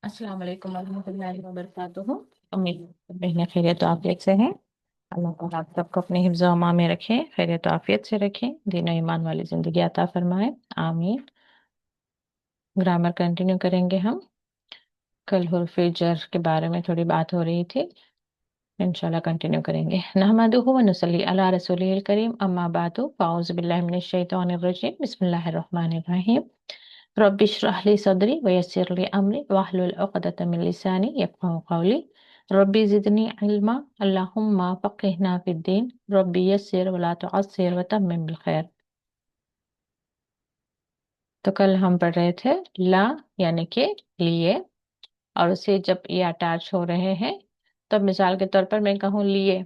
अस्सलाम वालेकुम वरहमतुल्लाहि वबरकातुहू। उम्मीद बहनें खैरियत तो आफियत से हैं। अल्लाह ताला आप सबको अपने हिफ्ज़ व अमान में रखे, खैरियत तो आफियत से रखे, दीन और ईमान वाली ज़िंदगी अता फरमाए, आमीन। ग्रामर कंटिन्यू करेंगे हम। कल हुर्फ़ जर के बारे में थोड़ी बात हो रही थी, इंशाल्लाह कंटिन्यू करेंगे। नहमदुहु व नुसल्ली अला रसूलिल करीम, अम्मा बादु, फ़ाऊज़ु बिल्लाहि मिनश शैतानिर रजीम, बिस्मिल्लाहिर रहमानिर रहीम। रब्बि इश्रह ली सदरी व यस्सिर ली अमरी वाहलुल उक़दतम मिन लिसानी यफ़क़हू क़ौली। रब्बी ज़िदनी इल्मा, अल्लाहुम्मा फ़क़्हिना फ़िद्दीन, रब्बी यस्सिर व ला तुअस्सिर व तम्मिम बिल खैर। तो कल हम पढ़ रहे थे ला यानी कि लिए, और उसे जब ये अटैच हो रहे हैं तब मिसाल के तौर पर मैं कहूँ लिए,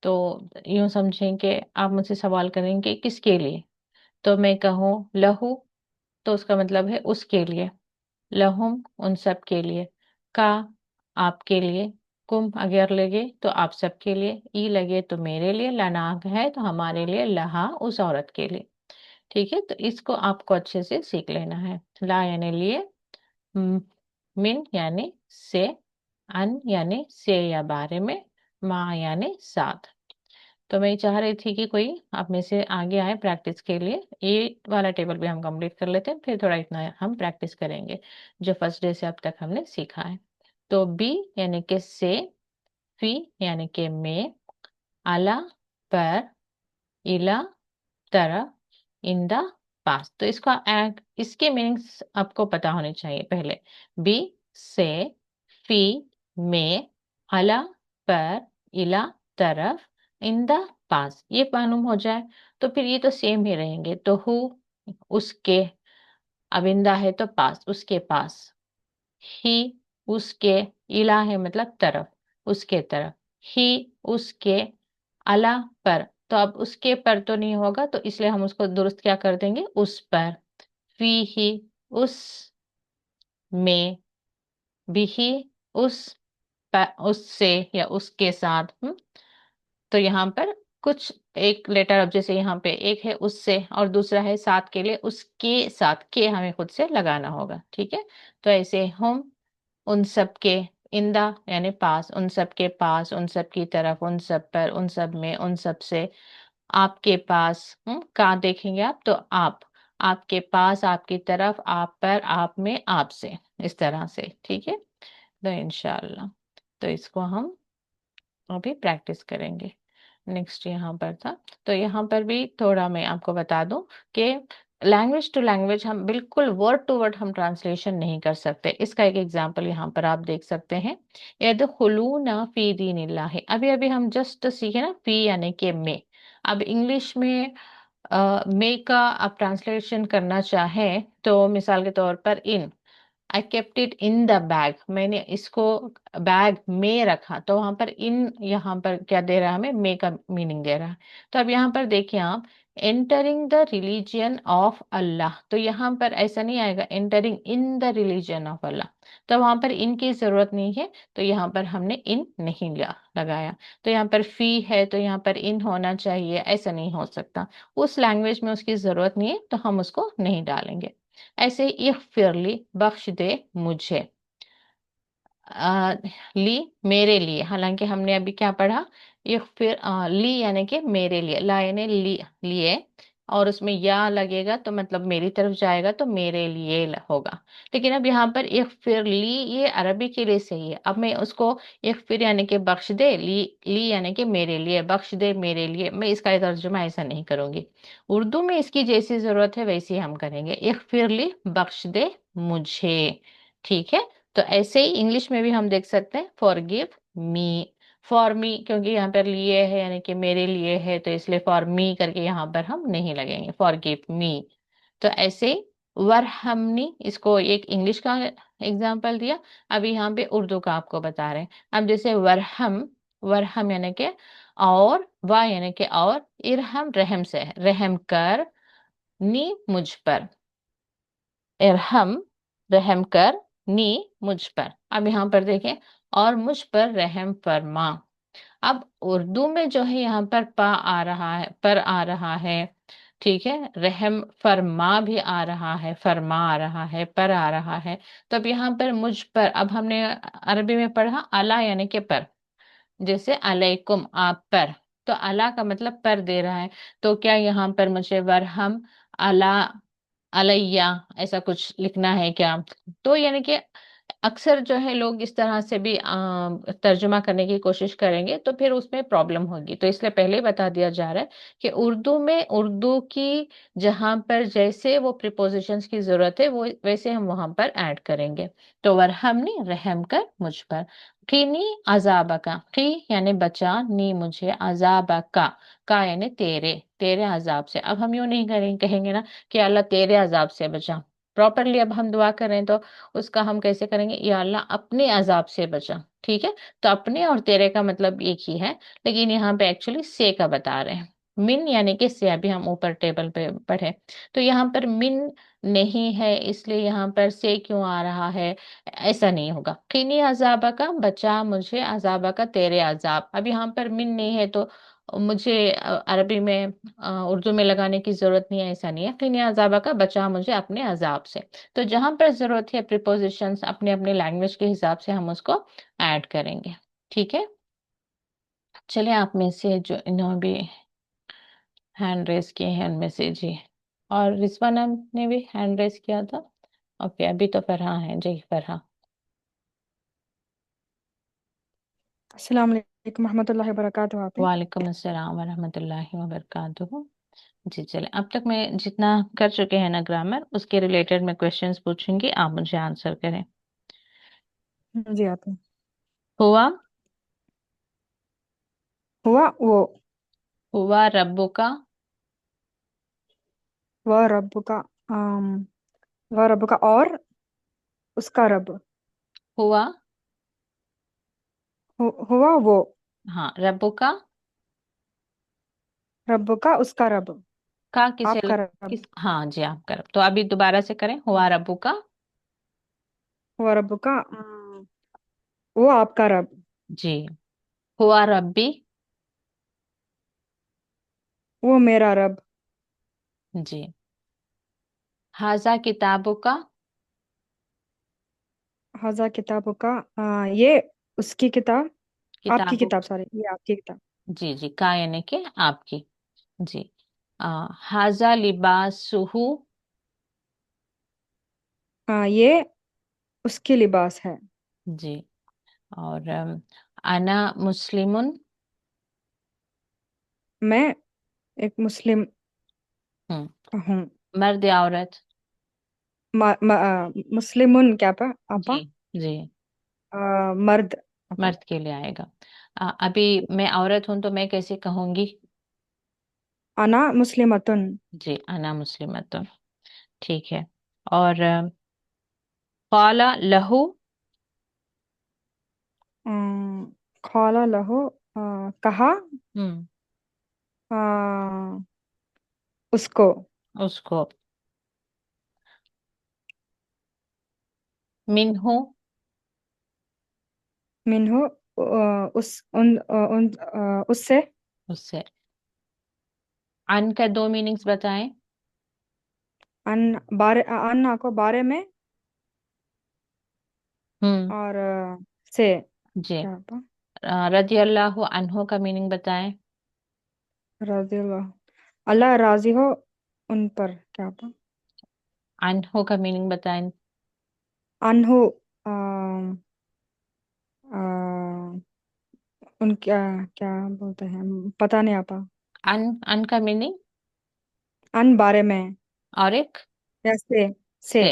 तो यूं समझें कि आप मुझसे सवाल करेंगे किसके लिए, तो मैं कहूँ लहू, तो उसका मतलब है उसके लिए। लहुम उन सब के लिए। का आपके लिए। कुम अगर लगे तो आप सब के लिए। ई लगे तो मेरे लिए। लनाग है तो हमारे लिए। लहा उस औरत के लिए। ठीक है, तो इसको आपको अच्छे से सीख लेना है। ला यानी लिए, म, मिन यानी से, अन यानी से या बारे में, मा यानी साथ। तो मैं चाह रही थी कि कोई आप में से आगे आए प्रैक्टिस के लिए। ये वाला टेबल भी हम कंप्लीट कर लेते हैं, फिर थोड़ा इतना हम प्रैक्टिस करेंगे जो फर्स्ट डे से अब तक हमने सीखा है। तो बी यानी कि से, फी यानी कि में, अला पर, इला तरफ, इन द पास्ट। तो इसके मीनिंग्स आपको पता होने चाहिए पहले। बी से, फी में, अला पर, इला तरफ, इन द पास, ये मालूम हो जाए तो फिर ये तो सेम ही रहेंगे। तो हु उसके, अब इंदा है तो पास, उसके पास। ही उसके, इला है मतलब तरफ, उसके तरफ। ही उसके, अला पर, तो अब उसके पर तो नहीं होगा, तो इसलिए हम उसको दुरुस्त क्या कर देंगे, उस पर। फी ही उस में, भी ही उस उससे या उसके साथ। तो यहाँ पर कुछ एक लेटर, अब जैसे यहाँ पे एक है उससे और दूसरा है साथ के लिए, उसके साथ के हमें खुद से लगाना होगा। ठीक है, तो ऐसे हम उन सब के, इंदा यानी पास, उन सब के पास, उन सब की तरफ, उन सब पर, उन सब में, उन सब से, आपके पास। कहाँ देखेंगे आप, तो आपके पास, आपकी तरफ, आप पर, आप में, आपसे, इस तरह से। ठीक है, तो इंशाल्लाह तो इसको हम अभी प्रैक्टिस करेंगे। नेक्स्ट यहाँ पर था, तो यहाँ पर भी थोड़ा मैं आपको बता दूं कि लैंग्वेज टू लैंग्वेज हम बिल्कुल वर्ड टू वर्ड हम ट्रांसलेशन नहीं कर सकते। इसका एक एग्जांपल यहाँ पर आप देख सकते हैं। यदखुलूना फी दीनिल्लाह, अभी अभी हम जस्ट सीखे ना फी यानी कि में। अब इंग्लिश में मे का आप ट्रांसलेशन करना चाहें तो मिसाल के तौर पर in, I kept it in the bag, मैंने इसको बैग में रखा, तो वहां पर इन, यहाँ पर क्या दे रहा है, हमें मे का मीनिंग दे रहा है। तो अब यहाँ पर देखिए आप, entering the religion of Allah, तो यहाँ पर ऐसा नहीं आएगा entering in the religion of Allah, तो वहां पर इन की जरूरत नहीं है, तो यहाँ पर हमने इन नहीं लगाया। तो यहाँ पर फी है तो यहाँ पर इन होना चाहिए, ऐसा नहीं हो सकता। उस लैंग्वेज में उसकी जरूरत नहीं है तो हम उसको नहीं डालेंगे। ऐसे इग़फिरली बख्श दे मुझे, आ, ली मेरे लिए, हालांकि हमने अभी क्या पढ़ा, इग़फिर ली यानी कि मेरे लिए, ला यानी लिए, और उसमें या लगेगा तो मतलब मेरी तरफ जाएगा तो मेरे लिए होगा। लेकिन अब यहाँ पर इग़फिर ली, ये अरबी के लिए सही है। अब मैं उसको इग़फिर यानी कि बख्श दे, ली यानी कि मेरे लिए, बख्श दे मेरे लिए, मैं इसका तर्जुमा ऐसा नहीं करूंगी। उर्दू में इसकी जैसी जरूरत है वैसी हम करेंगे, इग़फिर ली बख्श दे मुझे। ठीक है, तो ऐसे ही इंग्लिश में भी हम देख सकते हैं फॉरगिव मी, फॉर मी, क्योंकि यहाँ पर लिए है यानी कि मेरे लिए है, तो इसलिए फॉर मी करके यहाँ पर हम नहीं लगेंगे, फॉरगिव मी। तो ऐसे वरहमनी, इसको एक इंग्लिश का एग्जांपल दिया, अभी यहाँ पे उर्दू का आपको बता रहे हैं। अब जैसे वरहम, वरहम यानी कि और, वाह यानी कि और, इरहम रहम से है, रहम कर, नी मुझ पर, इरहम रहम कर, नी मुझ पर। अब यहाँ पर देखें, और मुझ पर रहम फरमा। अब उर्दू में जो है यहाँ पर पा आ रहा है, पर आ रहा है, ٹھیک ہے، رحم فرما بھی آ رہا ہے، فرما آ رہا ہے، پر آ رہا ہے، تو اب یہاں پر مجھ پر، اب ہم نے عربی میں پڑھا الا یعنی کہ پر، جیسے علیکم آپ پر، تو اللہ کا مطلب پر دے رہا ہے، تو کیا یہاں پر مجھے ورحم اللہ علیہ ایسا کچھ لکھنا ہے کیا؟ تو یعنی کہ اکثر جو ہے لوگ اس طرح سے بھی ترجمہ کرنے کی کوشش کریں گے، تو پھر اس میں پرابلم ہوگی، تو اس لیے پہلے ہی بتا دیا جا رہا ہے کہ اردو میں، اردو کی جہاں پر جیسے وہ پریپوزیشنز کی ضرورت ہے وہ ویسے ہم وہاں پر ایڈ کریں گے، تو ورحمنی رحم کر مجھ پر، قینی عذاب کا، قی یعنی بچا، نی مجھے، عذاب کا یعنی تیرے، تیرے عذاب سے، اب ہم یوں نہیں کہیں گے نا کہ اللہ تیرے عذاب سے بچا، پراپرلی اب ہم دعا کر رہے ہیں تو اس کا ہم کیسے کریں گے، یا اللہ اپنے عذاب سے بچا، ٹھیک ہے، تو اپنے اور تیرے کا مطلب ایک ہی ہے، لیکن یہاں پہ ایکچولی سے کا بتا رہے ہیں، من یعنی کہ سے، ابھی ہم اوپر ٹیبل پہ پڑھے، تو یہاں پر من نہیں ہے، اس لیے یہاں پر سے کیوں آ رہا ہے، ایسا نہیں ہوگا، قینی عذاب کا، بچا مجھے، عذاب کا تیرے عذاب، اب یہاں پر من نہیں ہے تو مجھے عربی میں اردو میں لگانے کی ضرورت نہیں ہے، ایسا نہیں ہے، قینی عذاب کا بچا مجھے اپنے عذاب سے، تو جہاں پر ضرورت ہے پریپوزیشنز اپنے اپنے لینگویج کے حساب سے ہم اس کو ایڈ کریں گے، ٹھیک ہے، چلیں آپ میں سے جو انہوں بھی ہینڈ ریز کیے ہیں ان میں سے جی، اور رضوانہ نے بھی ہینڈ ریز کیا تھا، اوکے، ابھی تو فرحہ ہے جی، فرحہ، السلام علیکم ورحمۃ اللہ وبرکاتہ آپ پہ۔ وعلیکم السلام ورحمۃ اللہ وبرکاتہ، جی چلیں، اب تک میں جتنا کر چکے ہیں نا گرامر، اس کے ریلیٹڈ میں کوشچنس پوچھوں گی، آپ مجھے آنسر کریں، جی آپ پہ۔ ہوا، ہوا وہ، ہوا ربو کا، وہ رب کا، وہ رب کا اور اس کا رب، ہوا، ہوا وہ، ہاں ربو کا، رب کا اس کا رب، کسے آپ کا رب، ہاں جی آپ کا رب، تو ابھی دوبارہ سے کریں، ہوا ربو کا، ہوا رب کا، وہ آپ کا رب، جی، ہوا ربی، وہ میرا رب، جی، ہاضا کتابوں کا، حضا کتابوں کا، یہ اس کی کتاب، آپ کی کتابوں، کتاب، سوری یہ آپ کی کتاب، جی جی، کا یعنی کہ آپ کی، جی، ہاضا لباسہو، یہ اس کی لباس ہے، جی، اور انا مسلمن، میں ایک مسلم ہوں، ہوں، مرد یا عورت، مسلمن کیا آپا، جی جی، مرد آپا، مرد کے لیے آئے گا، ابھی میں عورت ہوں تو میں کیسے کہوں گی، انا مسلمتن، جی، انا مسلمتن، ٹھیک ہے، اور قال لہو، کھالا لہو، کہا ہوں، اس کو، اس کو، منہو، منہو، اس سے، اس سے، ان کا دو میننگز بتائیں، ان کو بارے میں، ہوں، اور سے جی، کیا آپا، رضی اللہ عنہ کا میننگ بتائیں، رضی اللہ، اللہ راضی ہو ان پر، کیا آپا، عنہ کا میننگ بتائیں، انہو، آم، آ، ان کیا کیا بولتے ہیں، پتہ نہیں آپا، ان کا میننگ، ان بارے میں، اور ایک یا سے، سے،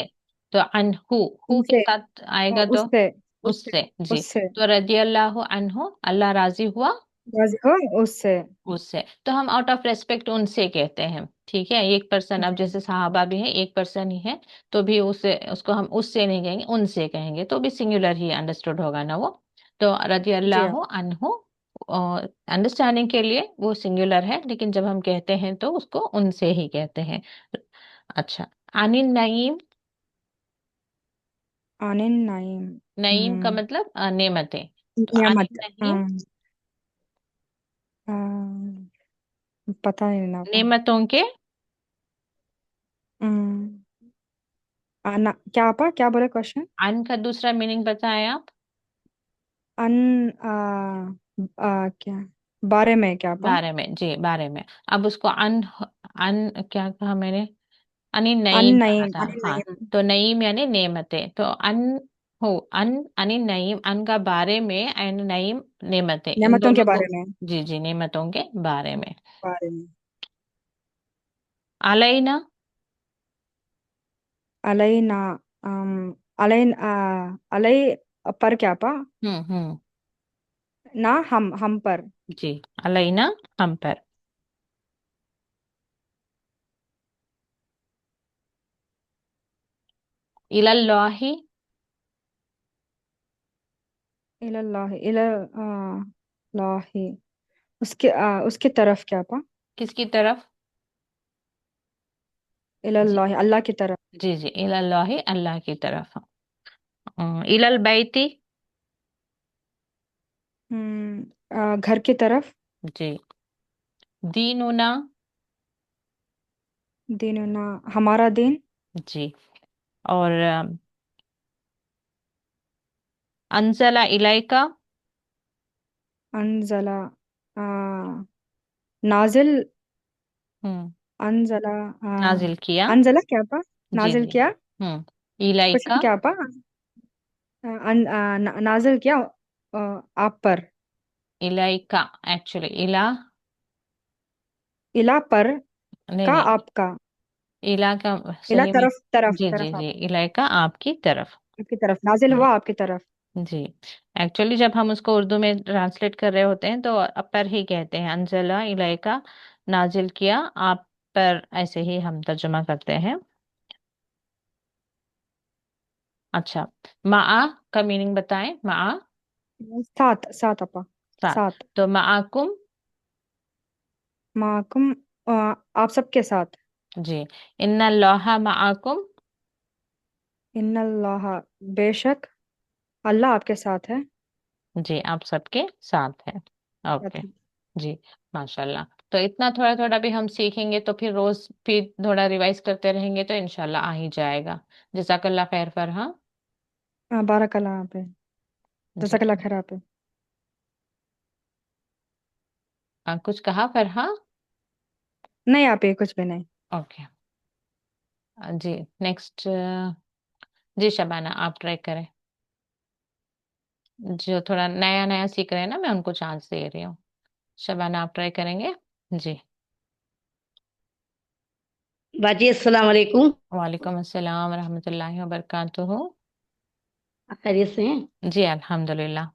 تو ہو ان کے سے، ساتھ آئے گا تو اس سے، اس اس سے، سے، جی، اس سے تو رضی اللہ عنہ، اللہ راضی ہوا راضی ہو اس سے، اس سے، تو ہم آؤٹ آف ریسپیکٹ ان سے کہتے ہیں، ٹھیک ہے، ایک پرسن، اب جی جیسے صحابہ بھی ہیں ایک پرسن ہی ہے، تو بھی اس کو ہم اس سے نہیں کہیں گے، ان سے کہیں گے، تو بھی سنگولر ہی انڈرسٹوڈ ہوگا نا وہ، تو رضی جی اللہ آپ، عنہ انڈرسٹینڈنگ کے لیے وہ سنگولر ہے، لیکن جب ہم کہتے ہیں تو اس کو ان سے ہی کہتے ہیں، اچھا، عن النعیم، آن نعیم، نعیم کا مطلب نعمتیں، تو عن نعمت، النعیم پتہ نہیں نا پا، نعمتوں کے हम्म, आना क्या आपा, क्या बोले क्वेश्चन? अन का दूसरा मीनिंग बताएं आप। अन क्या बारे में क्या आपा? बारे में, जी बारे में। अब उसको अन, अन क्या कहा मैंने, अनि अन नईम कहा नईम, था, अनिल हाँ। नईम। तो नईम यानी नेमतें, तो अन हो, अन अनि नईम, अन का बारे में, एन नईम नेमतें, इन नेमतों के दोनों को। बारे में। जी जी, नेमतों के बारे में। बारे में। अलैना। अलैना, अलೈ अलೈ पर क्या आपा? हम्म। ना, हम पर। जी, अलैना हम पर। इलल्लाहि। इलल्लाहि, इलल्लाहि, उसके तरफ क्या आपा? किसकी तरफ? जी इलल्लाहि, अल्लाह की तरफ। जी जी, इलल्लाहि अल्लाह की तरफ। इलल बैती। घर की तरफ। जी। दीनुना। दीनुना, हमारा दिन। जी। और अंजला इलाइका। अनजला, आ, नाजिल, हम्म। अनजला, नाजिल किया। अनजला क्या आपा? जी नाजिल जी। किया। हम्म। क्वेश्चन इलाइका। क्या आपा? नाजिल किया, आप पर। इलाइका, एक्चुअली इला। इला पर, नहीं का नहीं, आपका। इला का इला सही में। तरफ, तरफ जी जी तरफ आप, जी, इलाइका आपकी तरफ। आपकी तरफ नाजिल हम्म, हुआ आपकी तरफ। जी। एक्चुअली जब हम उसको उर्दू में ट्रांसलेट कर रहे होते हैं तो अपर ही कहते हैं, अंजला इलाइका, नाजिल किया आप पर, ऐसे ही हम तर्जुमा करते हैं। अच्छा, माआ का मीनिंग बताएं, माआ। साथ, साथ आपा। साथ। साथ। तो माआकुम। माकुम, आप सबके साथ। जी। इन्ना लोहा माआकुम। इन्नल्लाह, बेशक अल्लाह आपके साथ है। जी, आप सबके साथ है। ओके। साथ है। जी। माशाल्लाह। तो इतना थोड़ा थोड़ा भी हम सीखेंगे तो फिर रोज फिर थोड़ा रिवाइज करते रहेंगे तो इंशाल्लाह आ ही जाएगा। जज़ाकल्लाह खैर फरहा। बारकल्लाह पे। जी। जज़ाकल्लाह खैर पे। कुछ कहा फरहा? नहीं आप, ये कुछ भी नहीं। ओके। जी। नेक्स्ट। जी शबाना, आप ट्राई करें। जो थोड़ा नया नया सीख रहे हैं ना, मैं उनको चांस दे रही हूँ। शबाना, आप ट्राई करेंगे? जी। बाजी अस्सलाम वालेकुम। वालेकुम अस्सलाम रहमतुल्लाहि व बरकातुहू। आप खैरियत से हैं? जी अल्हम्दुलिल्लाह।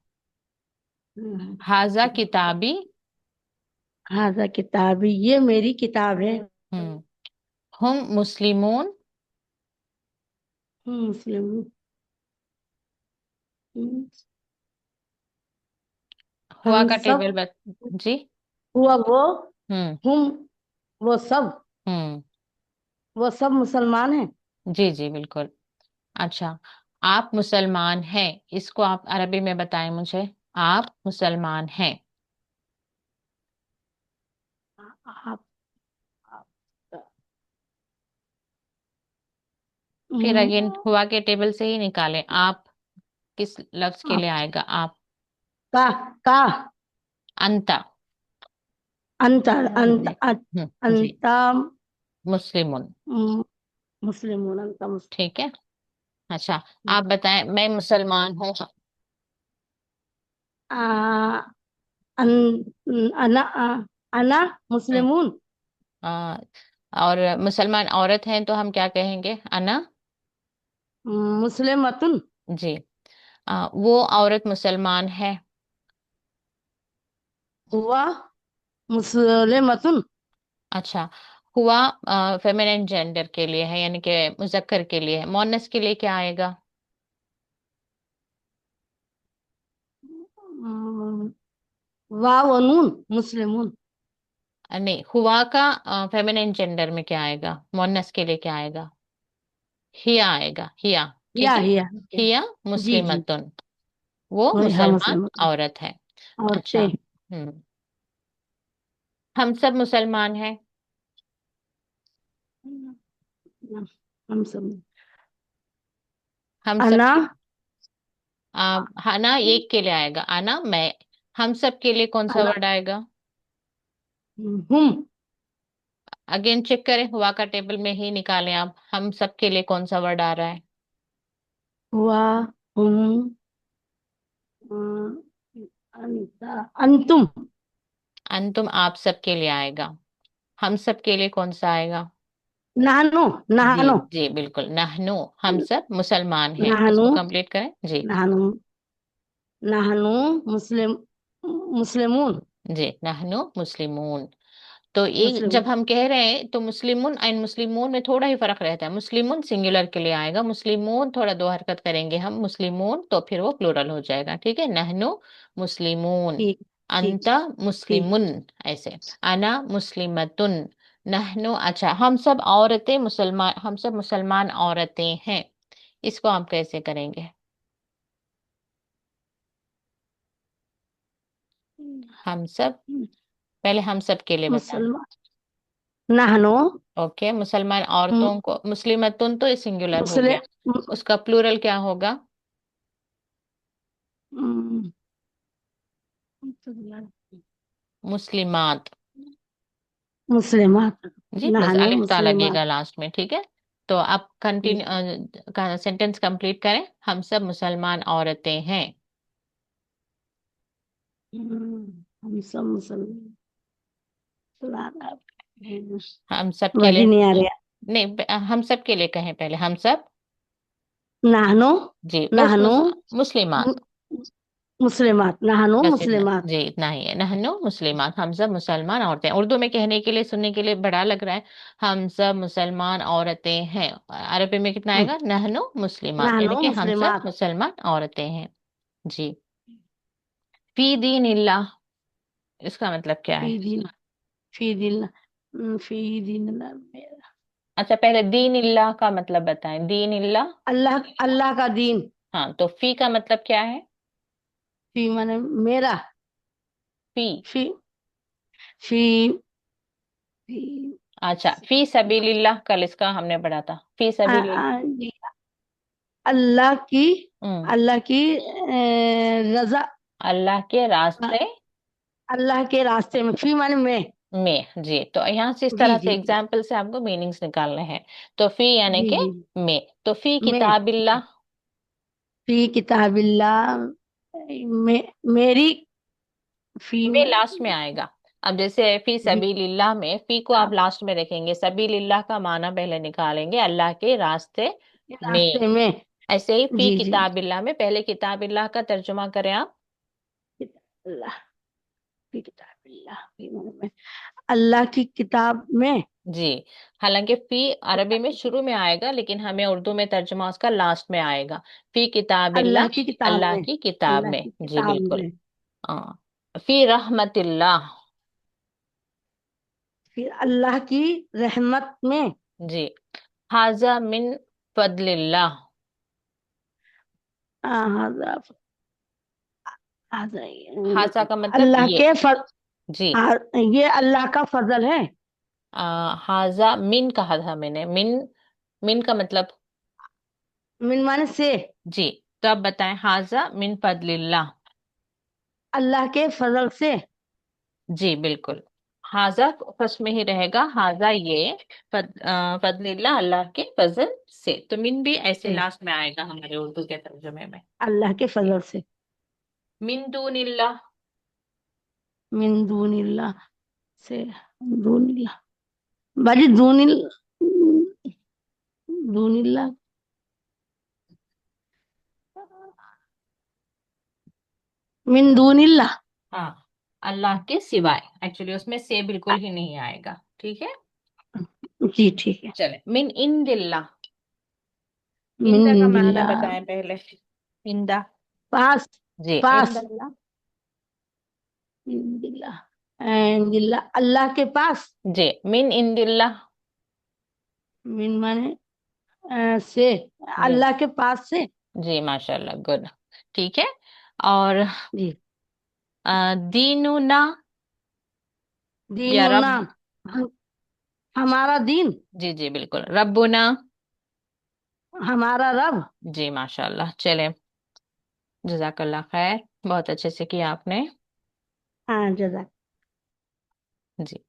हम्म। हाजा किताबी। हाजा किताबी, ये मेरी किताब है। हम्म। हम मुस्लिमून। मुस्लिम। हम्म, हुआ हम का टेबल सब, जी। हुआ वो, हम्म। हम, वो सब, हम्म। वो सब मुसलमान हैं। जी जी बिल्कुल। अच्छा, आप मुसलमान हैं, इसको आप अरबी में बताएं मुझे। आप मुसलमान हैं। आप, आप, फिर हम्म, अगेन हुआ के टेबल से ही निकालें आप। किस लफ्ज के लिए आप, आएगा आप? का, का, अंता। अंत, अंत, जी। जी। अंत, मुस्लिमुन। मुस्लिम, अंत मुस्लिम। ठीक है। अच्छा, आप बताएं, मैं मुसलमान हूँ। आ, अन, अना, अना हम्म। मुस्लिमून। आ, और मुसलमान औरत हैं तो हम क्या कहेंगे, अना? मुस्लिमतुन। जी। वो औरत मुसलमान है। हुआ मुस्लिमतुन। अच्छा, हुआ फेमिनिन जेंडर के लिए है, यानी कि मुजक्कर के लिए है। मोनस के लिए क्या आएगा? वाव और नून, मुस्लिमून। नहीं, हुआ का फेमिनिन जेंडर में क्या आएगा, मोनस के लिए क्या आएगा? हिया आएगा, हिया। ठीक है। या हिया जी जी। मुस्लिमतुन, वो हाँ, मुसलमान मुस्लिमतुन। औरत है। अच्छा। औरतें। हम सब मुसलमान हैं। हम सब हम सब अना के आना एक के लिए आएगा, आना मैं। हम सब के लिए कौन सा अना वर्ड आएगा? हम अगेन चेक करें, हुआ का टेबल में ही निकालें आप, हम सब के लिए कौन सा वर्ड आ रहा है? हुआ हम अनिता अंतुम अंतुम आप सब के लिए आएगा। हम सब के लिए कौन सा आएगा? नहनो जी नहनो जी बिल्कुल, नहनु, हम सब मुसलमान हैं। नहनु इसको कंप्लीट करें जी। नहनु नहनु मुस्लिम मुस्लिमून जी, नहनु मुस्लिमून। तो एक मुस्लिम जब हम कह रहे हैं तो मुस्लिमुन एंड मुस्लिमून में थोड़ा ही फर्क रहता है। मुस्लिमुन सिंगुलर के लिए आएगा, मुस्लिमून थोड़ा दो हरकत करेंगे हम, मुस्लिमून तो फिर वो प्लूरल हो जाएगा। ठीक है, नहनु मुस्लिमून, ठीक ठीक अंता ठीक मुस्लिमुन, ऐसे। अना मुस्लिमतुन, नहनु। अच्छा, हम सब औरतें मुसलमान, हम सब मुसलमान औरतें हैं, इसको आप कैसे करेंगे? हम सब, पहले हम सब के लिए बताएं। मुसलमान नहनो ओके, मुसलमान औरतों को, मुस्लिमतुन तो सिंगुलर हो गया, मुस्लिम उसका प्लूरल क्या होगा? मुस्लिमात। मुस्लिमात जी, बस नहनो अलिफ ता मुस्लिमात लगेगा लास्ट में। ठीक है, तो आप ठीक कंटिन्यू सेंटेंस कंप्लीट करें, हम सब मुसलमान औरतें हैं। हम सब मुसलमान हम सब के वर्ड लिए, ही नहीं आ रहा नहीं हम सब के लिए कहें पहले, हम सब। नहनो जी बस नहनो मुस्लिमात, मु- मुस्लिमात नहनो बस इतना मुस्लिमात जी, इतना ही है, नहनु मुस्लिमात, हम सब मुसलमान औरतें। उर्दू में कहने के लिए, सुनने के लिए बड़ा लग रहा है, हम सब मुसलमान औरतें हैं। अरबी में कितना हम्म, आएगा? नहनु मुस्लिमात, यानी नहनो कि हम सब मुस्लिमात मुसलमान औरतें हैं। जी। फी दीन इल्लाह, इसका मतलब क्या फी है? दीन फी दीन फी दीन मेरा अच्छा, पहले दीन इल्लाह का मतलब बताएं, दीन इल्लाह। अल्लाह अल्लाह का दीन हाँ, तो फी का मतलब क्या है? फी माने मेरा फी। फी फी फी अच्छा, फी सबीलिल्लाह, कल इसका हमने पढ़ा था, फी सबीलिल्लाह। जी, अल्लाह की हम्म, अल्लाह की रजा अल्लाह के रास्ते अल्लाह के रास्ते में फी माने में में। जी, तो यहाँ से इस जी तरह से जी जी एग्जाम्पल से आपको मीनिंग्स निकालने हैं। तो फी यानी जी कि जी में, तो फी में किताबिल्लाह। फी किताबिल्लाह में मेरी फी में लास्ट में आएगा। अब जैसे फी जी सबीलिल्लाह में फी को आप किताब लास्ट में रखेंगे, सबीलिल्लाह का माना पहले निकालेंगे, अल्लाह के रास्ते के में। रास्ते में ऐसे ही फी जी जी किताबिल्लाह में, पहले किताबिल्लाह का तर्जुमा करें आप। किताबिल्लाह फी किताबिल्लाह फी माने में अल्लाह की किताब में जी, हालांकि फी अरबी में शुरू में आएगा, लेकिन हमें उर्दू में तर्जुमा उसका लास्ट में आएगा। फी किताबिल्लाह, अल्लाह की किताब अल्लाह में की किताब अल्लाह में। की जी किताब बिल्कुल। में हाँ, फी रहमतिल्लाह। फिर अल्लाह की रहमत में जी, हाजा मिन फदलिल्लाह। हाजा हाजा हाजा का मतलब अल्लाह ये। के जी, ये अल्लाह का फजल है हाजा मिन कहा था मैंने, मिन, मिन का मतलब। मिन माने से जी, तो अब बताएं, हाजा मिन फदलिल्लाह। अल्लाह के फजल से जी बिल्कुल, हाजा फर्स्ट में ही रहेगा, हाजा ये फदलिल्लाह, अल्लाह के फजल से। तो मिन भी ऐसे से लास्ट में आएगा हमारे उर्दू के तर्जुमे में। अल्लाह के जी। फजल से मिन दूनिल्लाह। मिन दूनिल्लाह से दूनिल्लाह बाजी दूनिल्लाह मिन दूनिल्लाह हाँ, अल्लाह के सिवाय, एक्चुअली उसमें से बिल्कुल ही नहीं आएगा। ठीक है, जी ठीक है चले, मिन इंदिल्लाह। मिन इंदा का माना इंदिल्लाह बताएं पहले। इंदा। पास जी, पास इंदल्लाह। इंदिल्लाह इंदिल्लाह अल्लाह के पास जी, मिन इंदिल्लाह। मिन माने से जी अल्लाह के पास से जी, माशाल्लाह, गुड। ठीक है, और जी दीनुना, या दीनुना रब। हम, हमारा दीन जी जी बिल्कुल, रब्बुना। हमारा रब। जी माशाल्लाह, चले, जजाकल्ला खैर, बहुत अच्छे से किया आपने। हाँ जजाक। जी।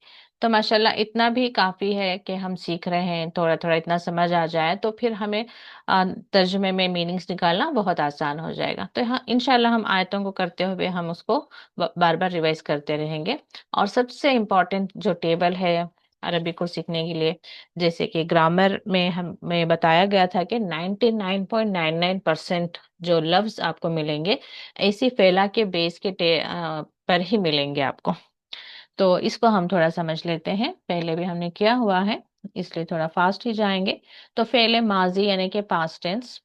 तो माशाल्लाह इतना भी काफी है कि हम सीख रहे हैं, थोड़ा थोड़ा इतना समझ आ जाए तो फिर हमें तर्जुमे में मीनिंग्स निकालना बहुत आसान हो जाएगा। तो हाँ, इंशाल्लाह हम आयतों को करते हुए हम उसको बार बार रिवाइज करते रहेंगे। और सबसे इम्पोर्टेंट जो टेबल है अरबी को सीखने के लिए, जैसे कि ग्रामर में हमें बताया गया था कि 99.99% जो लफ्ज आपको मिलेंगे ऐसी फैला के बेस के पर ही मिलेंगे आपको। तो इसको हम थोड़ा समझ लेते हैं, पहले भी हमने किया हुआ है इसलिए थोड़ा फास्ट ही जाएंगे। तो फेले माजी यानी कि पास्ट टेंस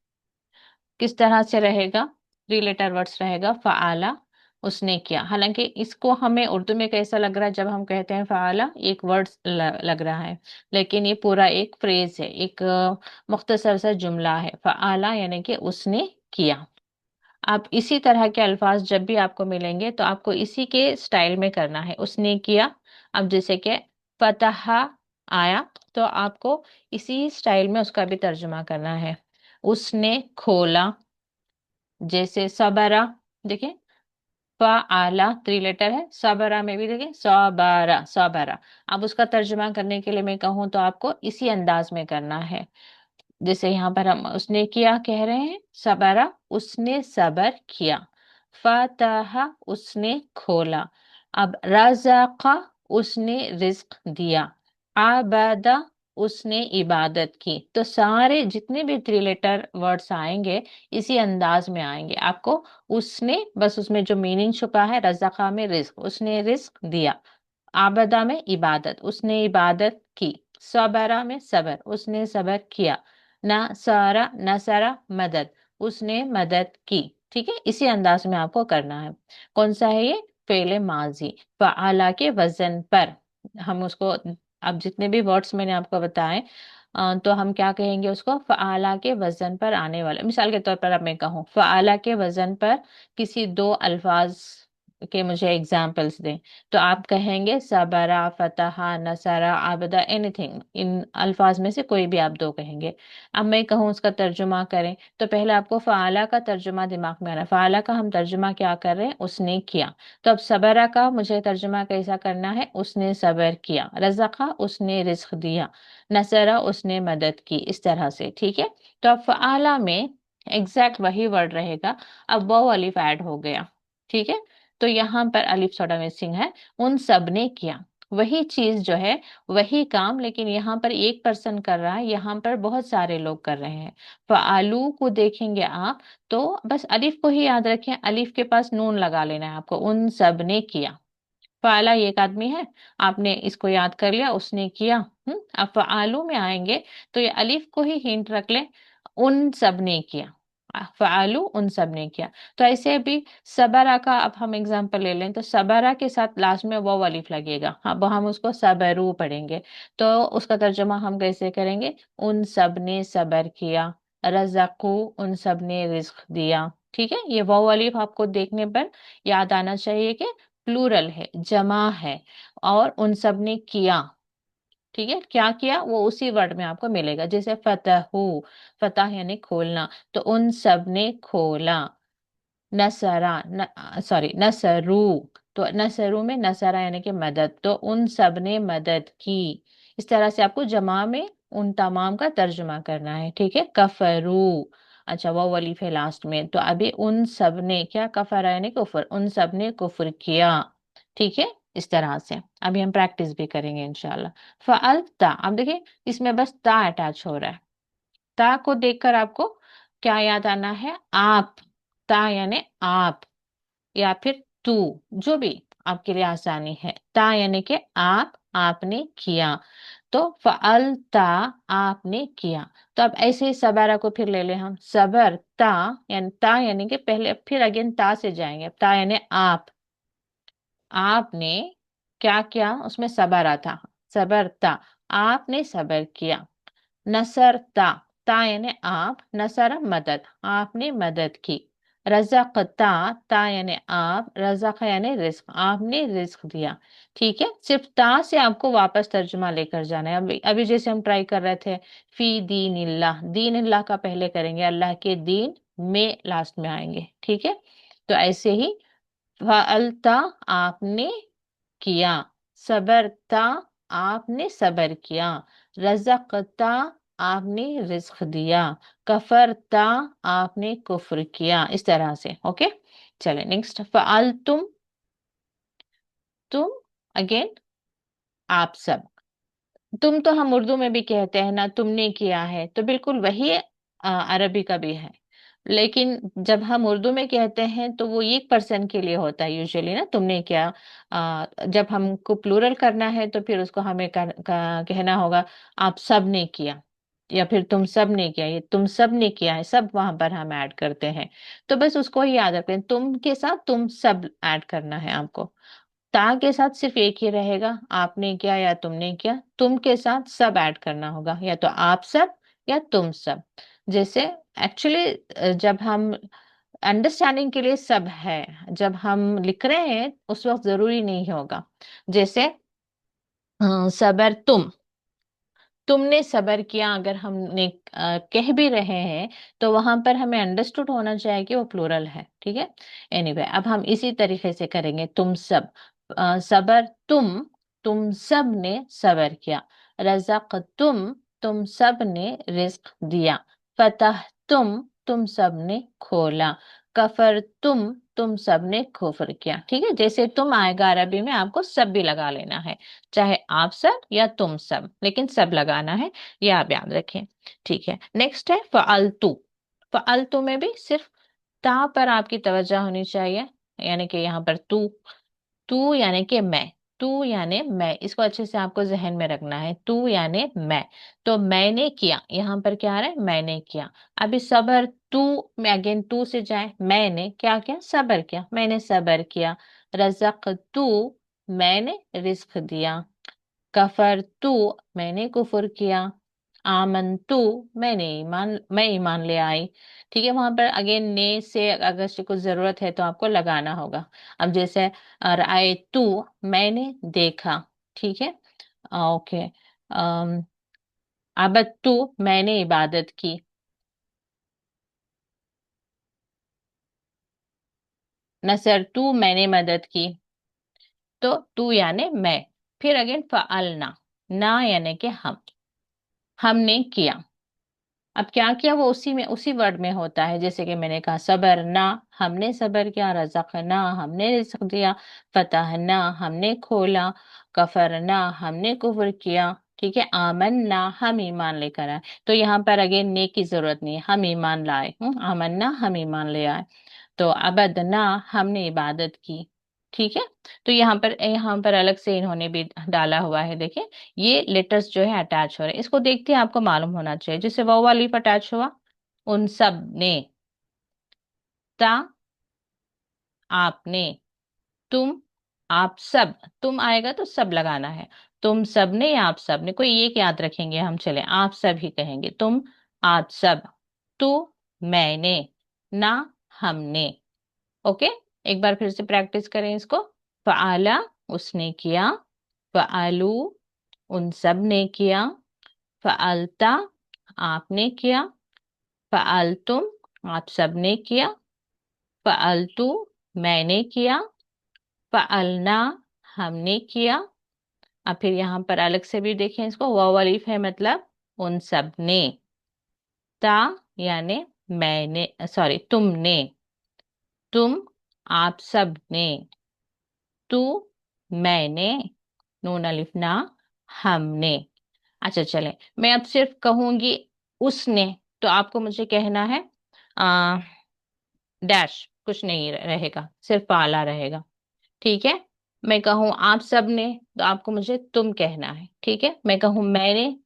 किस तरह से रहेगा? थ्री लेटर वर्ड्स रहेगा, फ़आला, उसने किया। हालांकि इसको हमें उर्दू में कैसा लग रहा है जब हम कहते हैं फ़आला, एक वर्ड लग रहा है, लेकिन ये पूरा एक फ्रेज है, एक मुख्तसर सा जुमला है। फ़आला यानी कि उसने किया। आप इसी तरह के अल्फाज जब भी आपको मिलेंगे तो आपको इसी के स्टाइल में करना है, उसने किया। अब जैसे कि फतहा आया, तो आपको इसी स्टाइल में उसका भी तर्जुमा करना है। उसने खोला, जैसे सबरा, देखिए आला थ्री लेटर है, सबरा में भी देखिए सबरा सबरा। अब उसका तर्जुमा करने के लिए मैं कहूँ तो आपको इसी अंदाज में करना है। जैसे यहाँ पर हम उसने किया कह रहे हैं, सबरा उसने सबर किया, फतहा उसने खोला। अब रज़ाका उसने रिज्क दिया, आबादा उसने इबादत की। तो सारे जितने भी थ्री लेटर वर्ड्स आएंगे इसी अंदाज में आएंगे आपको। उसने, बस उसमें जो मीनिंग छुपा है, रज़ाका में रिज्क, उसने रिज्क दिया, आबदा में इबादत, उसने इबादत की, सबरा में सबर, उसने सबर किया, नसारा नसारा मदद, उसने मदद की। ठीक है, इसी अंदाज में आपको करना है। कौन सा है ये? फेले माजी, फ़आला के वजन पर हम उसको, अब जितने भी वर्ड्स मैंने आपको बताए तो हम क्या कहेंगे उसको? फ़आला के वजन पर आने वाले। मिसाल के तौर पर अब मैं कहूँ फ़आला के वजन पर किसी दो अल्फाज के मुझे एग्जाम्पल्स दें, तो आप कहेंगे सबरा, फतहा, नसरा, आबदा, एनीथिंग, इन अल्फाज में से कोई भी आप दो कहेंगे। अब मैं कहूँ उसका तर्जुमा करें, तो पहले आपको फ़आला का तर्जुमा दिमाग में आना है। फ़आला का हम तर्जुमा क्या कर रहे हैं? उसने किया। तो अब सबरा का मुझे तर्जुमा कैसा करना है? उसने सबर किया। रज़क़ा उसने रिस्क दिया, नसरा उसने मदद की, इस तरह से। ठीक है, तो अब फ़आला में एग्जैक्ट वही वर्ड रहेगा, अब वो अलिफ ऐड हो गया। ठीक है, तो यहाँ पर अलिफ थोड़ा मिसिंग है। उन सब ने किया, वही चीज जो है, वही काम, लेकिन यहाँ पर एक पर्सन कर रहा है, यहाँ पर बहुत सारे लोग कर रहे हैं। फ़आलू को देखेंगे आप तो बस अलिफ को ही याद रखें, अलिफ के पास नून लगा लेना है आपको। उन सब ने किया, फ़आला एक आदमी है, आपने इसको याद कर लिया, उसने किया। अब फ़आलू में आएंगे तो ये अलिफ को ही हिंट रख लें, उन सब ने किया, फ़आलू उन सब ने किया। तो ऐसे भी सबरा का अब हम एग्जांपल ले लें, तो सबरा के साथ लास्ट में वो अलिफ लगेगा, अब हम उसको सबरू पढ़ेंगे। तो उसका तर्जुमा हम कैसे करेंगे? उन सब ने सबर किया, रज़क़ू उन सब ने रिज्क दिया। ठीक है, ये वो अलिफ आपको देखने पर याद आना चाहिए कि प्लूरल है, जमा है, और उन सब ने किया। ठीक है, क्या किया वो उसी वर्ड में आपको मिलेगा। जैसे फतहू, फतह यानी खोलना, तो उन सब ने खोला। नसरा सॉरी नसरू, तो नसरू में नसरा यानी कि मदद, तो उन सब ने मदद की। इस तरह से आपको जमा में उन तमाम का तर्जुमा करना है। ठीक है, कफरू, अच्छा वो वलीफ है लास्ट में, तो अभी उन सब ने क्या? कफरा यानी कुफर, उन सब ने कुफर किया। ठीक है, इस तरह से अभी हम प्रैक्टिस भी करेंगे इंशाल्लाह। फ़अल्ता, अब देखिए इसमें बस ता अटैच हो रहा है। ता को देखकर आपको क्या याद आना है? आप, ता यानी आप, या फिर तू, जो भी आपके लिए आसानी है। ता यानी कि आप, आपने किया, तो फअलता आपने किया। तो अब ऐसे ही सबारा को फिर ले ले हम, सबर ता यानी कि पहले फिर अगेन ता से जाएंगे। ता यानी आप, आपने क्या किया? उसमें सबर था, सबरता आपने सबर किया। नसरता, ता यानी आप, नसर मदद, आपने मदद की। रज़क़ता, ता यानी आप, रज़क़ यानी रिस्क, आपने रिस्क दिया। ठीक है, सिर्फ ता से आपको वापस तर्जुमा लेकर जाना है। अभी अभी जैसे हम ट्राई कर रहे थे, फी दीनिल्लाह, दीनिल्लाह का पहले करेंगे, अल्लाह के दीन में लास्ट में आएंगे। ठीक है, तो ऐसे ही फअलता, आपने किया, सबरता, आपने सबर किया, रज़क़ता, आपने रिस्क दिया, कफरता, आपने कुफ्र किया, इस तरह से। ओके, चले नेक्स्ट, फअलतुम, तुम, अगेन आप सब। तुम तो हम उर्दू में भी कहते हैं ना, तुमने किया है, तो बिल्कुल वही अरबी का भी है। लेकिन जब हम उर्दू में कहते हैं तो वो एक पर्सन के लिए होता है यूजुअली ना, तुमने क्या। जब हमको प्लूरल करना है तो फिर उसको हमें कहना होगा आप सब ने किया, या फिर तुम सब ने किया, ये तुम सब ने किया है, सब वहां पर हम ऐड करते हैं। तो बस उसको ही याद रखते हैं, तुम के साथ तुम सब ऐड करना है आपको। ता के साथ सिर्फ एक ही रहेगा, आपने किया या तुमने किया। तुम के साथ सब ऐड करना होगा, या तो आप सब या तुम सब। जैसे एक्चुअली जब हम अंडरस्टैंडिंग के लिए सब है, जब हम लिख रहे हैं उस वक्त जरूरी नहीं होगा। जैसे सबर तुमने सबर किया, अगर हमने कह भी रहे हैं तो वहां पर हमें अंडरस्टूड होना चाहिए कि वो प्लूरल है। ठीक है, एनीवे अब हम इसी तरीके से करेंगे, तुम सब, सबर तुम सब ने सबर किया, रज़क तुम सब ने रिस्क दिया, फतह तुम सब ने खोला, कफर तुम सब ने कुफ्र किया। ठीक है, जैसे तुम आएगा अरबी में आपको सब भी लगा लेना है, चाहे आप सब या तुम सब, लेकिन सब लगाना है, ये आप याद रखें। ठीक है, नेक्स्ट है फ़अलतु। फ़अलतु में भी सिर्फ ता पर आपकी तवज्जो होनी चाहिए, यानी कि यहाँ पर तू यानी कि मैं, तू यानी मैं, इसको अच्छे से आपको जहन में रखना है, तू यानी मैं। तो मैंने किया, यहाँ पर क्या आ रहा है, मैंने किया। अभी सबर तू में अगेन तू से जाए, मैंने क्या किया, सबर किया, मैंने सबर किया, रज़क तू, मैंने रिस्क दिया, कफर तू, मैंने कुफर किया, आमन तू, मैं ईमान ले आई। ठीक है, वहां पर अगेन ने से अगर से कुछ जरूरत है तो आपको लगाना होगा। अब जैसे राय तू, मैंने देखा। ठीक है, ओके, अबद तू, मैंने इबादत की, नसर तू, मैंने मदद की। तो तू यानी मैं, फिर अगेन फअलना, ना यानी कि हमने किया। अब क्या किया, वो उसी में उसी वर्ड में होता है, जैसे कि मैंने कहा सबर ना, हमने सबर किया, रज़क ना, हमने रिज़्क दिया, फतह ना, हमने खोला, कफर ना, हमने कुफ्र किया। ठीक है, आमन ना, हम ईमान लेकर आए। तो यहाँ पर अगेन ने की जरूरत नहीं है, हम ईमान लाए, आमन ना, हम ईमान ले आए। तो अबदना, हमने इबादत की। ठीक है, तो यहाँ पर अलग से इन्होंने भी डाला हुआ है, देखिए ये लेटर्स जो है अटैच हो रहे हैं, इसको देखते हैं आपको मालूम होना चाहिए। जैसे वाव अलीफ अटैच हुआ, उन सब ने, ता, आपने, तुम, आप सब, तुम आएगा तो सब लगाना है, तुम सब ने या आप सब ने, कोई एक याद रखेंगे हम, चले आप सब ही कहेंगे, तुम, आप सब, तू, मैंने, ना, हमने। ओके, एक बार फिर से प्रैक्टिस करें इसको। फ़आला, उसने किया, फ़आलू, उन सब ने किया, फ़आलता, आपने किया, फ़आलतुम, आप सब ने किया, फ़आलतू, मैंने किया, फ़आलना, हमने किया। अब फिर यहाँ पर अलग से भी देखें इसको, वाव अलीफ है मतलब उन सब ने, ता यानी मैंने, सॉरी तुमने, तुम, आप सब ने, तू, मैंने, नून अलिफ ना, हमने। अच्छा चले, मैं अब सिर्फ कहूंगी उसने, तो आपको मुझे कहना है आ, डैश, कुछ नहीं रहेगा, सिर्फ पाला रहेगा। ठीक है, मैं कहूँ आप सब ने, तो आपको मुझे तुम कहना है। ठीक है, मैं कहूँ मैंने,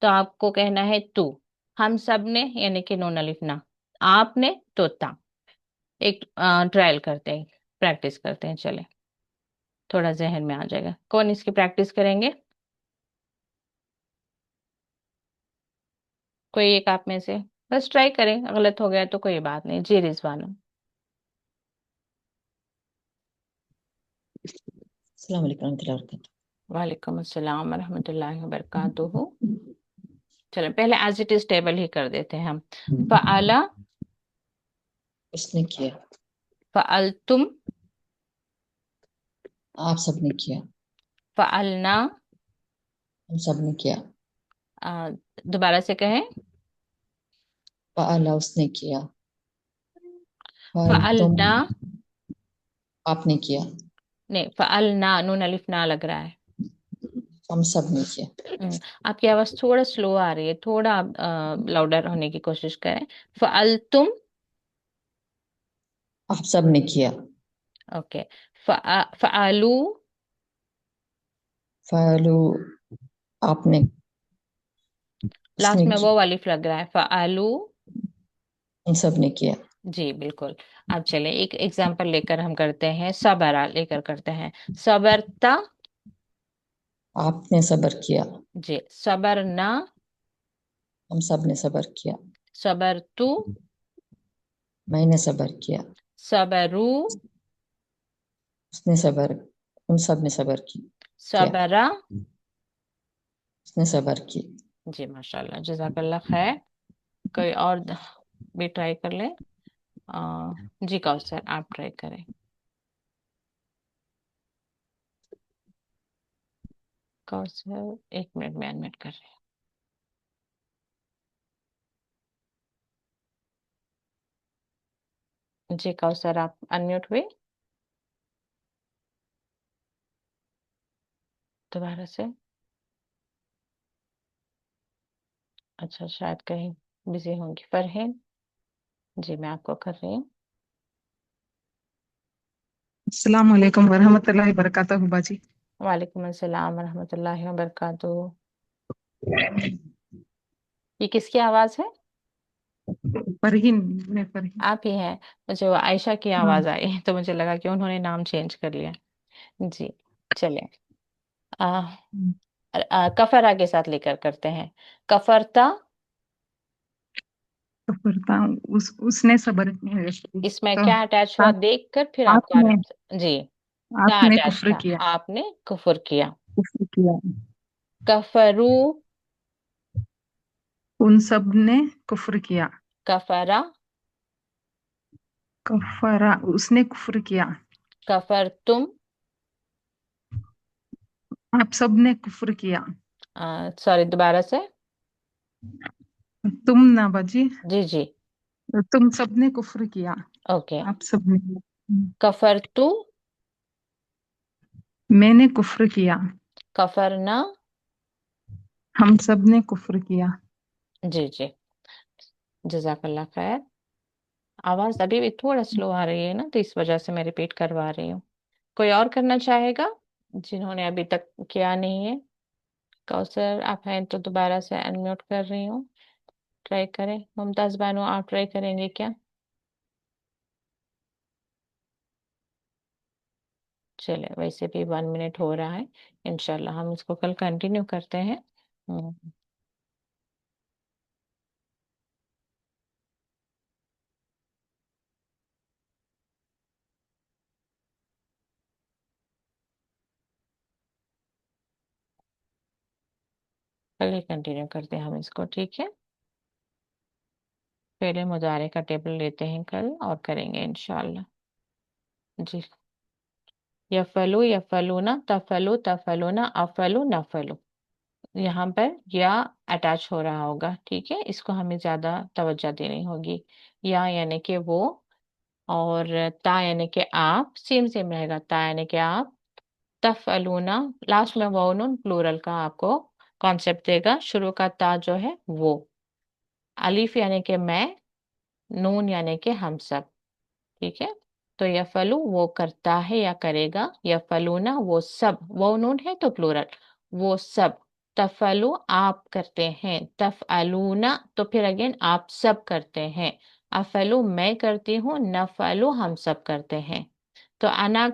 तो आपको कहना है तू, हम सब ने यानी कि नून अलिफ ना, आपने तो ता। एक ट्रायल करते हैं, प्रैक्टिस करते हैं, चले थोड़ा जहन में आ जाएगा। कौन इसकी प्रैक्टिस करेंगे, कोई एक आप में से, बस ट्राई करें, गलत हो गया तो कोई बात नहीं जी, रिजवाना। السلام علیکم ورحمۃ اللہ وبرکاتہ. وعلیکم السلام ورحمۃ اللہ وبرکاتہ. چلیں پہلے ایز اٹ از ٹیبل ہی کر دیتے ہیں ہم. فعل، اس نے کیا. فعلتم، آپ سب نے کیا. فعلنا. ہم سب نے کیا. دوبارہ سے کہیں. فعل اس نے کیا. فعلتم فعلنا، آپ نے کیا. نہیں فعلنا، نون الف نا لگ رہا ہے. ہم سب نے کیا. آپ کی آواز تھوڑا سلو آ رہی ہے، تھوڑا لاؤڈر ہونے کی کوشش کریں. فعلتم، آپ سب نے کیا. اوکے. فعلو، فعلو آپ نے. اس لاسٹ نے میں کیا. وہ الف لگ رہا ہے. فعلو، ہم سب نے کیا. جی بالکل. اب چلیں ایک ایگزامپل لے کر ہم کرتے ہیں. صبرا لے کر کرتے ہیں. صبرتا، آپ نے صبر کیا. جی. صبرنا، ہم سب نے صبر کیا. صبرتو، میں نے صبر کیا. صبرو، اس نے صبر. ان سب نے صبر کی. کیا. صبرا. اس نے صبر کی. جی ماشاء اللہ، جزاک اللہ خیر. کوئی اور بھی ٹرائی کر لیں. جی کوثر آپ ٹرائی کریں. کوثر ایک منٹ میں انمیوٹ کر رہے ہیں. جی کوثر آپ انمیوٹ ہوئے. دوبارہ سے. اچھا شاید کہیں بزی ہوں گی. فرحین، جی میں آپ کو کر رہی ہوں. السلام علیکم ورحمۃ اللہ وبرکاتہ باجی. وعلیکم السلام ورحمۃ اللہ وبرکاتہ. یہ کس کی آواز ہے؟ فرحین، میں فرحین. آپ ہی ہیں. مجھے وہ عائشہ کی ہاں. آواز آئی تو مجھے لگا کہ انہوں نے نام چینج کر لیا. جی چلیں. کفرا کے ساتھ لے کر کرتے ہیں. کفرتا، کفرتا اس نے صبر اس میں تو کیا اٹیچ ہوا دیکھ کر پھر آپ کو آپ نے آرام سے. جی تا آپ نے اٹیچ کفر تھا. کیا. آپ نے کفر کیا. کفر کیا. کفرو، ان سب نے کفر کیا. کفرا، کفرا اس نے کفر کیا. کفرتم، آپ سب نے کفر کیا. سوری دوبارہ سے. تم نہ باجی، جی جی تم سب نے کفر کیا. اوکے. آپ سب نے. کفرتو، میں نے کفر کیا. کفرنا، ہم سب نے کفر کیا. جی جی جزاک اللہ خیر. آواز ابھی بھی تھوڑا سلو آ رہی ہے نا، تو اس وجہ سے میں ریپیٹ کروا رہی ہوں. کوئی اور کرنا چاہے گا جنہوں نے ابھی تک کیا نہیں ہے؟ کوثر آپ ہیں تو دوبارہ سے انمیوٹ کر رہی ہوں، ٹرائی کریں. ممتاز بانو آپ ٹرائی کریں گے کیا؟ چلے ویسے بھی 1 منٹ ہو رہا ہے. انشاءاللہ ہم اس کو کل کنٹینیو کرتے ہیں. کل ہی کنٹینیو کرتے ہیں ہم اس کو، ٹھیک ہے. پہلے مضارع کا ٹیبل لیتے ہیں کل اور کریں گے انشاءاللہ. جی. یفلو، یفلونا، تفلو، تفلونا، افلو، نفلو. یہاں پر یا اٹیچ ہو رہا ہوگا، ٹھیک ہے. اس کو ہمیں زیادہ توجہ دینی ہوگی. یا یعنی کہ وہ، اور تا یعنی کہ آپ. سیم سیم رہے گا. تا یعنی کہ آپ. تفعلونا، لاسٹ میں واو نون پلورل کا آپ کو کانسیپٹ دے گا. شروع کا تا جو ہے وہ. الف یعنی کہ میں. نون یعنی کہ ہم سب. ٹھیک ہے. تو یفلو وہ کرتا ہے یا کرے گا. یفلونا وہ سب. وہ نون ہے تو پلورل. وہ سب. تفلو آپ کرتے ہیں. تفعلونا تو پھر اگین آپ سب کرتے ہیں. افلو میں کرتی ہوں. نفلو ہم سب کرتے ہیں. تو انا کا